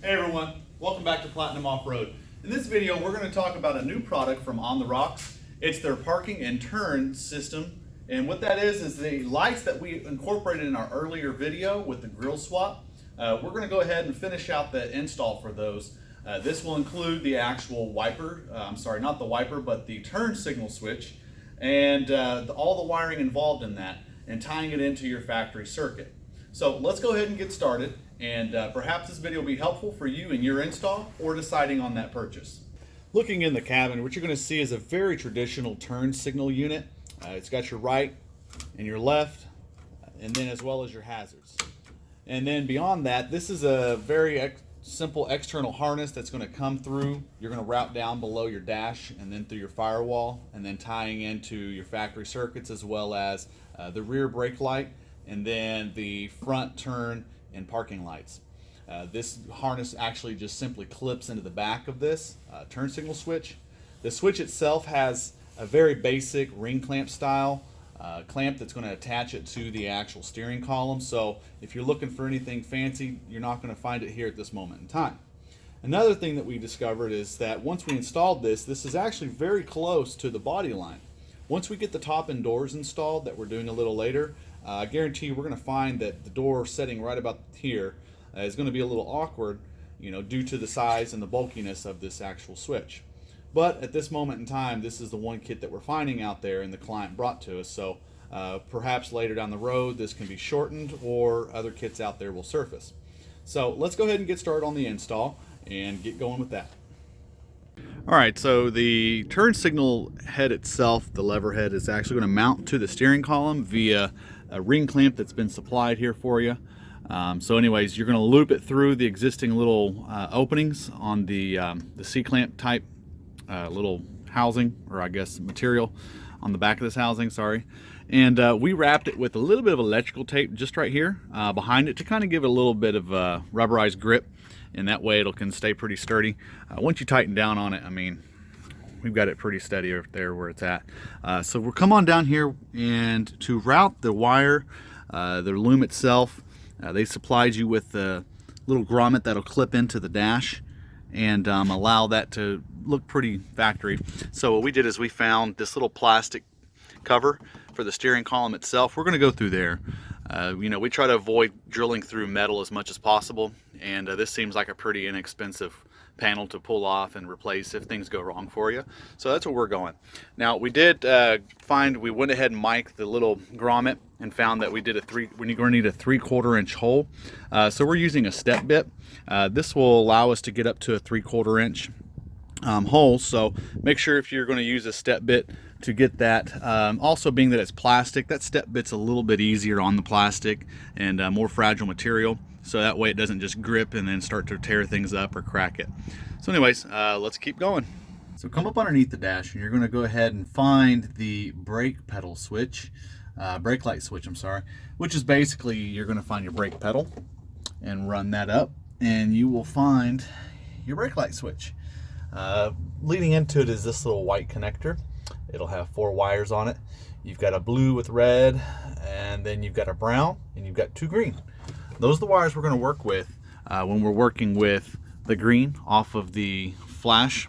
Hey everyone, welcome back to Platinum Off-Road. In this video, we're going to talk about a new product from On The Rox. It's their parking and turn system. And what that is the lights that we incorporated in our earlier video with the grill swap. We're going to go ahead and finish out the install for those. This will include the actual wiper, not the wiper, but the turn signal switch, and all the wiring involved in that, and tying it into your factory circuit. So let's go ahead and get started, and perhaps this video will be helpful for you in your install or deciding on that purchase. Looking in the cabin, what you're going to see is a very traditional turn signal unit. It's got your right and your left, and then as well as your hazards. And then beyond that, this is a very simple external harness that's going to come through. You're going to route down below your dash and then through your firewall, and then tying into your factory circuits as well as the rear brake light, and then the front turn and parking lights. This harness actually just simply clips into the back of this turn signal switch. The switch itself has a very basic ring clamp style clamp that's going to attach it to the actual steering column. So if you're looking for anything fancy, you're not going to find it here at this moment in time. Another thing that we discovered is that once we installed this is actually very close to the body line. Once we get the top and doors installed that we're doing a little later, I guarantee you we're going to find that the door setting right about here is going to be a little awkward, due to the size and the bulkiness of this actual switch. But at this moment in time, this is the one kit that we're finding out there and the client brought to us. So perhaps later down the road, this can be shortened or other kits out there will surface. So let's go ahead and get started on the install and get going with that. All right, so the turn signal head itself, the lever head, is actually going to mount to the steering column via a ring clamp that's been supplied here for you. So anyways, you're going to loop it through the existing little openings on the C-clamp type little housing, or I guess material on the back of this housing, sorry. And we wrapped it with a little bit of electrical tape just right here behind it to kind of give it a little bit of rubberized grip, and that way it can stay pretty sturdy. Once you tighten down on it, I mean, we've got it pretty steady right there where it's at. So we'll come on down here, and to route the wire, the loom itself, they supplied you with a little grommet that'll clip into the dash and allow that to look pretty factory. So what we did is we found this little plastic cover for the steering column itself. We're going to go through there. We try to avoid drilling through metal as much as possible, and this seems like a pretty inexpensive panel to pull off and replace if things go wrong for you. So that's where we're going. Now we did we went ahead and mic'd the little grommet and found that we're going to need a 3/4 inch hole. So we're using a step bit. This will allow us to get up to a 3/4 inch hole. So make sure if you're going to use a step bit to get that. Also, being that it's plastic, that step bit's a little bit easier on the plastic and more fragile material, so that way it doesn't just grip and then start to tear things up or crack it. So anyways, let's keep going. So come up underneath the dash, and you're going to go ahead and find the brake pedal switch, brake light switch, which is basically you're going to find your brake pedal and run that up, and you will find your brake light switch. Leading into it is this little white connector. It'll have 4 wires on it. You've got a blue with red, and then you've got a brown, and you've got 2 green. Those are the wires we're going to work with when we're working with the green off of the flash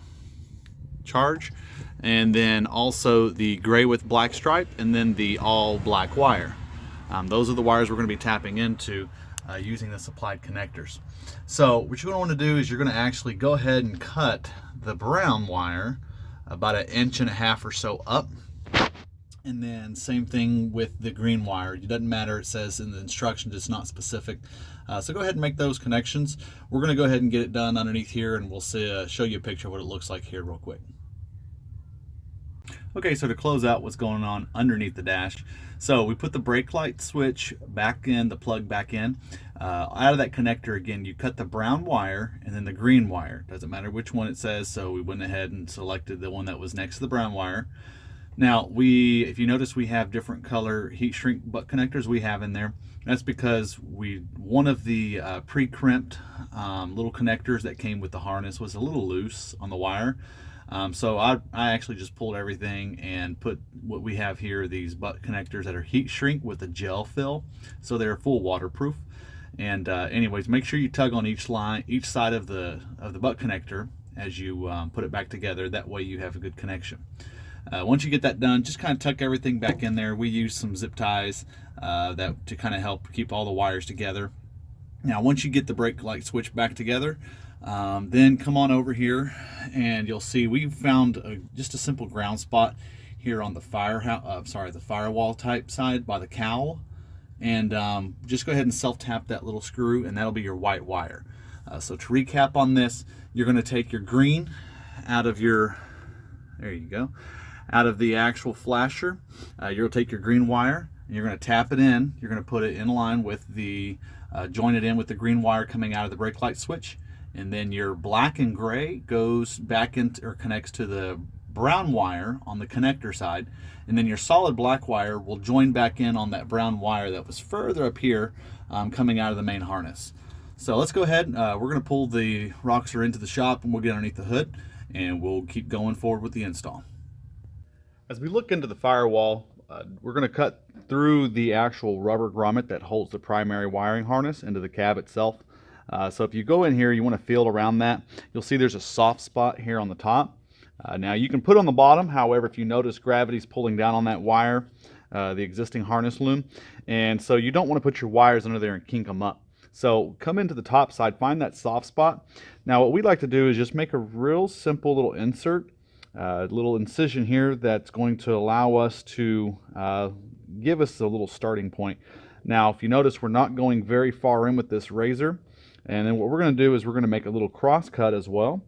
charge, and then also the gray with black stripe, and then the all black wire. Those are the wires we're going to be tapping into using the supplied connectors. So what you're going to want to do is you're going to actually go ahead and cut the brown wire about 1.5 inches or so up, and then same thing with the green wire. It doesn't matter, it says in the instructions it's not specific. So go ahead and make those connections. We're going to go ahead and get it done underneath here, and we'll show you a picture of what it looks like here real quick. Okay, so to close out what's going on underneath the dash, so we put the brake light switch back in, the plug back in. Out of that connector, again, you cut the brown wire and then the green wire. Doesn't matter which one it says, so we went ahead and selected the one that was next to the brown wire. Now, if you notice, we have different color heat shrink butt connectors we have in there. That's because one of the pre-crimped little connectors that came with the harness was a little loose on the wire. So I actually just pulled everything and put what we have here, these butt connectors that are heat shrink with a gel fill, so they're full waterproof. And anyways, make sure you tug on each side of the butt connector as you put it back together. That way you have a good connection. Once you get that done, just kind of tuck everything back in there. We use some zip ties to kind of help keep all the wires together. Now, once you get the brake light switch back together, then come on over here and you'll see we found just a simple ground spot here on the firewall type side by the cowl. And just go ahead and self-tap that little screw, and that'll be your white wire. So to recap on this, you're going to take your green out of there you go, out of the actual flasher. You'll take your green wire and you're going to tap it in. You're going to put it in line with the join it in with the green wire coming out of the brake light switch, and then your black and gray goes back into or connects to the brown wire on the connector side, and then your solid black wire will join back in on that brown wire that was further up here coming out of the main harness. So let's go ahead. We're going to pull the ROXOR into the shop and we'll get underneath the hood and we'll keep going forward with the install. As we look into the firewall, we're going to cut through the actual rubber grommet that holds the primary wiring harness into the cab itself. So if you go in here, you want to feel around that. You'll see there's a soft spot here on the top. Now you can put on the bottom. However, if you notice, gravity's pulling down on that wire, the existing harness loom, and so you don't want to put your wires under there and kink them up. So come into the top side, find that soft spot. Now what we'd like to do is just make a real simple little insert, little incision here that's going to allow us to give us a little starting point. Now if you notice, we're not going very far in with this razor, and then what we're going to do is we're going to make a little cross cut as well.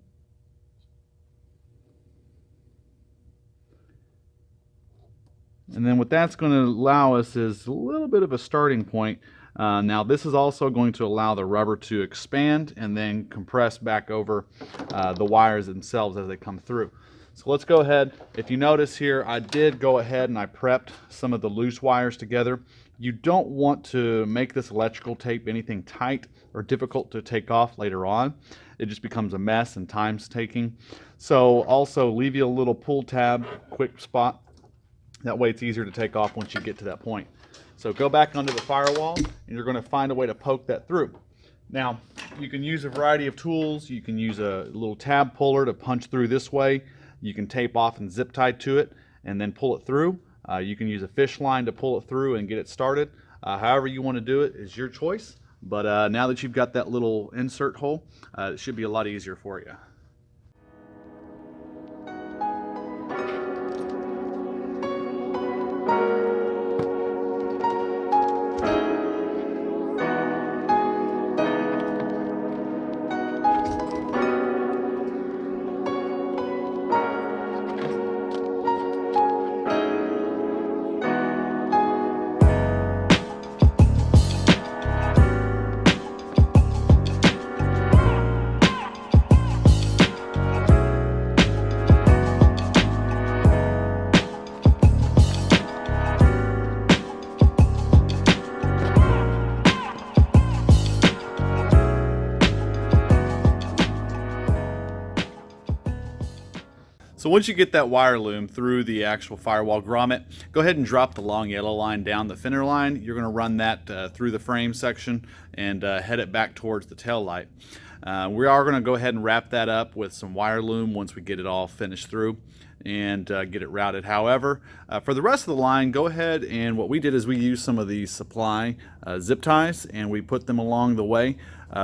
And then what that's going to allow us is a little bit of a starting point. Now this is also going to allow the rubber to expand and then compress back over the wires themselves as they come through. So let's go ahead. If you notice here, I did go ahead and I prepped some of the loose wires together. You don't want to make this electrical tape anything tight or difficult to take off later on. It just becomes a mess and time's taking. So also leave you a little pull tab, quick spot. That way it's easier to take off once you get to that point. So go back onto the firewall and you're going to find a way to poke that through. Now you can use a variety of tools. You can use a little tab puller to punch through this way. You can tape off and zip tie to it and then pull it through. You can use a fish line to pull it through and get it started. However you want to do it is your choice. But now that you've got that little insert hole, it should be a lot easier for you. So once you get that wire loom through the actual firewall grommet, go ahead and drop the long yellow line down the fender line. You're going to run that through the frame section and head it back towards the tail light. We are going to go ahead and wrap that up with some wire loom once we get it all finished through and get it routed. However, for the rest of the line, go ahead and what we did is we used some of these supply zip ties and we put them along the way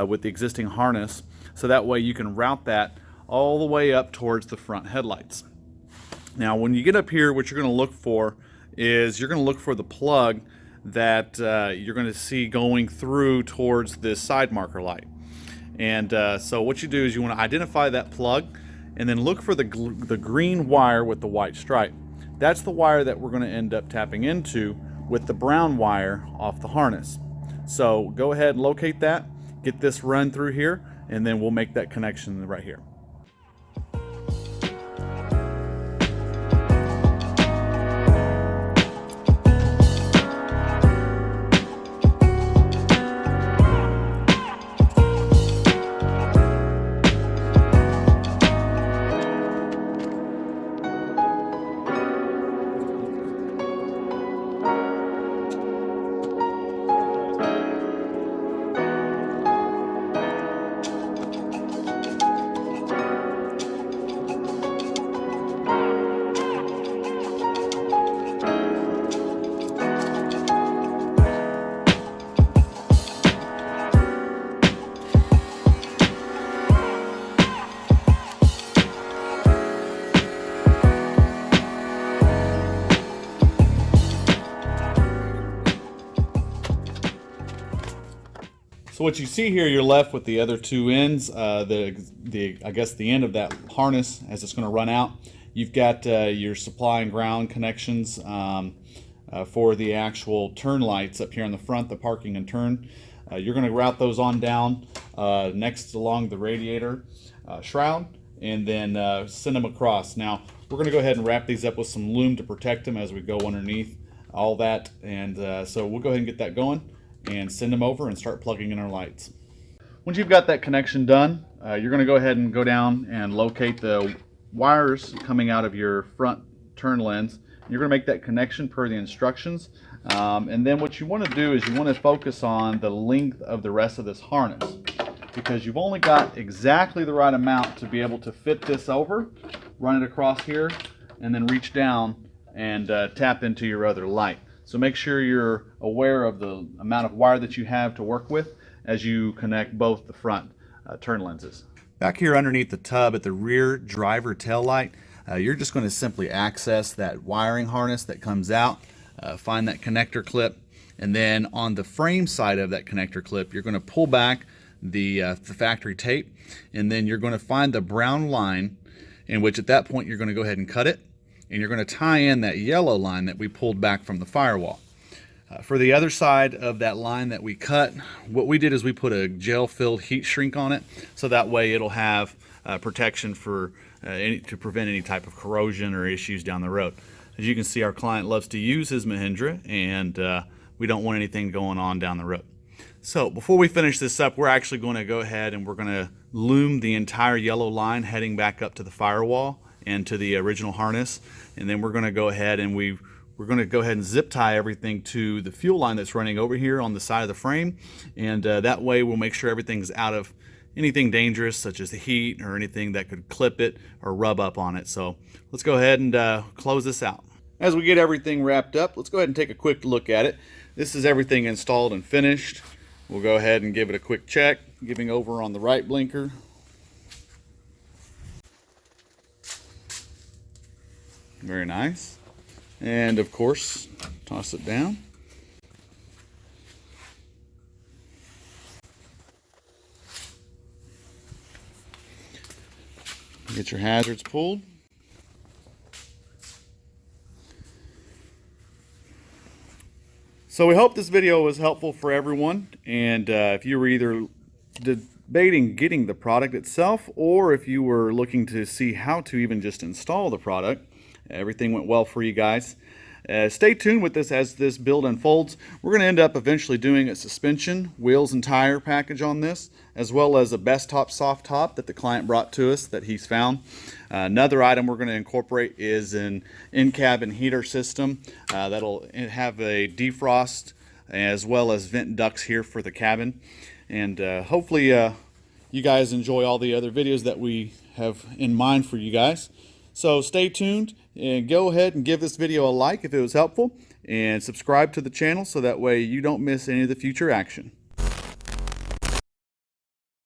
with the existing harness, so that way you can route that all the way up towards the front headlights. Now when you get up here, what you're going to look for is you're going to look for the plug that you're going to see going through towards this side marker light. And so what you do is you want to identify that plug and then look for the green wire with the white stripe. That's the wire that we're going to end up tapping into with the brown wire off the harness. So go ahead and locate that, get this run through here, and then we'll make that connection right here. So what you see here, you're left with the other two ends, I guess the end of that harness as it's going to run out. You've got your supply and ground connections for the actual turn lights up here in the front, the parking and turn. You're going to route those on down next along the radiator shroud, and then send them across. Now we're going to go ahead and wrap these up with some loom to protect them as we go underneath all that, and so we'll go ahead and get that going and send them over and start plugging in our lights. Once you've got that connection done, you're going to go ahead and go down and locate the wires coming out of your front turn lens. You're going to make that connection per the instructions, and then what you want to do is you want to focus on the length of the rest of this harness, because you've only got exactly the right amount to be able to fit this over, run it across here, and then reach down and tap into your other light. So make sure you're aware of the amount of wire that you have to work with as you connect both the front turn lenses. Back here underneath the tub at the rear driver tail light, you're just going to simply access that wiring harness that comes out, find that connector clip, and then on the frame side of that connector clip, you're going to pull back the factory tape, and then you're going to find the brown line, in which at that point you're going to go ahead and cut it, and you're going to tie in that yellow line that we pulled back from the firewall. For the other side of that line that we cut, what we did is we put a gel-filled heat shrink on it, so that way it'll have protection for to prevent any type of corrosion or issues down the road. As you can see, our client loves to use his Mahindra, and we don't want anything going on down the road. So before we finish this up, we're actually going to go ahead and we're going to loom the entire yellow line heading back up to the firewall and to the original harness, and then we're going to go ahead and we're going to go ahead and zip tie everything to the fuel line that's running over here on the side of the frame, and that way we'll make sure everything's out of anything dangerous such as the heat or anything that could clip it or rub up on it. So let's go ahead and close this out. As we get everything wrapped up, let's go ahead and take a quick look at it. This is everything installed and finished. We'll go ahead and give it a quick check, giving over on the right blinker. Very nice. And of course, toss it down. Get your hazards pulled. So we hope this video was helpful for everyone, and if you were either debating getting the product itself, or if you were looking to see how to even just install the product, everything went well for you guys. Stay tuned with this as this build unfolds. We're going to end up eventually doing a suspension, wheels, and tire package on this, as well as a best top, soft top that the client brought to us that he's found. Another item we're going to incorporate is an in-cabin heater system that'll have a defrost as well as vent ducts here for the cabin. And hopefully you guys enjoy all the other videos that we have in mind for you guys. So stay tuned and go ahead and give this video a like if it was helpful, and subscribe to the channel so that way you don't miss any of the future action.